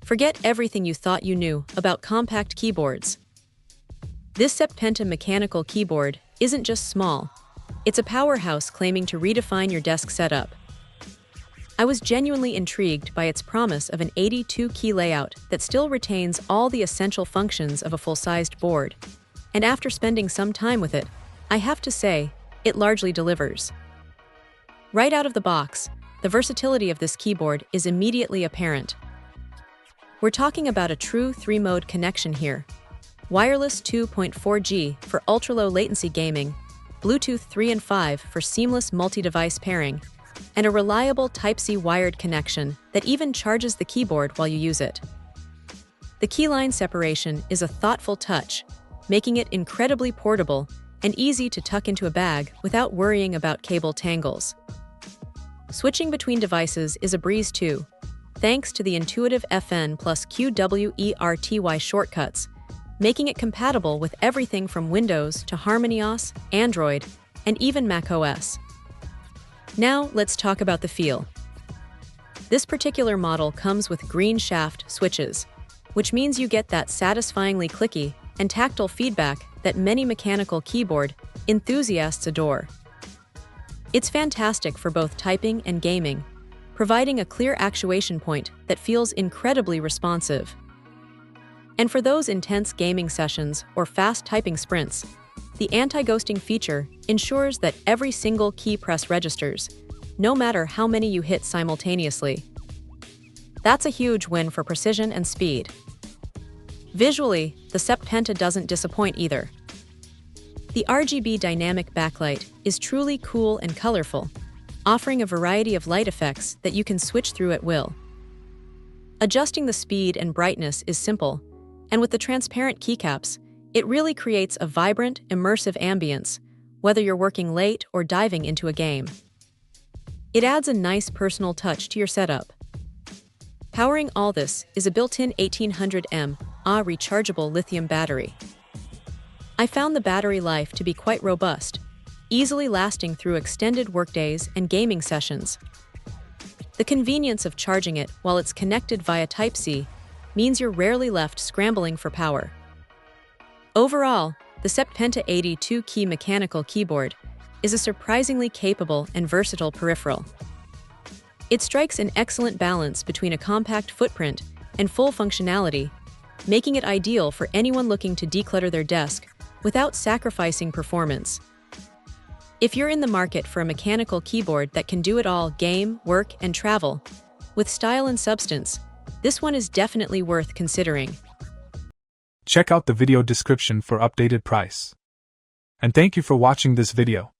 Forget everything you thought you knew about compact keyboards. This Septpenta mechanical keyboard isn't just small, it's a powerhouse claiming to redefine your desk setup. I was genuinely intrigued by its promise of an 82-key layout that still retains all the essential functions of a full-sized board. And after spending some time with it, I have to say, it largely delivers. Right out of the box, the versatility of this keyboard is immediately apparent. We're talking about a true 3-mode connection here. Wireless 2.4G for ultra-low latency gaming, Bluetooth 3 and 5 for seamless multi-device pairing, and a reliable Type-C wired connection that even charges the keyboard while you use it. The keyline separation is a thoughtful touch, making it incredibly portable and easy to tuck into a bag without worrying about cable tangles. Switching between devices is a breeze too, thanks to the intuitive FN plus QWERTY shortcuts, making it compatible with everything from Windows to HarmonyOS, Android, and even macOS. Now let's talk about the feel. This particular model comes with green shaft switches, which means you get that satisfyingly clicky and tactile feedback that many mechanical keyboard enthusiasts adore. It's fantastic for both typing and gaming, providing a clear actuation point that feels incredibly responsive. And for those intense gaming sessions or fast typing sprints, the anti-ghosting feature ensures that every single key press registers, no matter how many you hit simultaneously. That's a huge win for precision and speed. Visually, the Septpenta doesn't disappoint either. The RGB dynamic backlight is truly cool and colorful, offering a variety of light effects that you can switch through at will. Adjusting the speed and brightness is simple, and with the transparent keycaps, it really creates a vibrant, immersive ambience, whether you're working late or diving into a game. It adds a nice personal touch to your setup. Powering all this is a built-in 1800 mAh rechargeable lithium battery. I found the battery life to be quite robust, easily lasting through extended workdays and gaming sessions. The convenience of charging it while it's connected via Type-C means you're rarely left scrambling for power. Overall, the Septpenta 82-key mechanical keyboard is a surprisingly capable and versatile peripheral. It strikes an excellent balance between a compact footprint and full functionality, making it ideal for anyone looking to declutter their desk without sacrificing performance. If you're in the market for a mechanical keyboard that can do it all, game, work, and travel, with style and substance, this one is definitely worth considering. Check out the video description for updated price. And thank you for watching this video.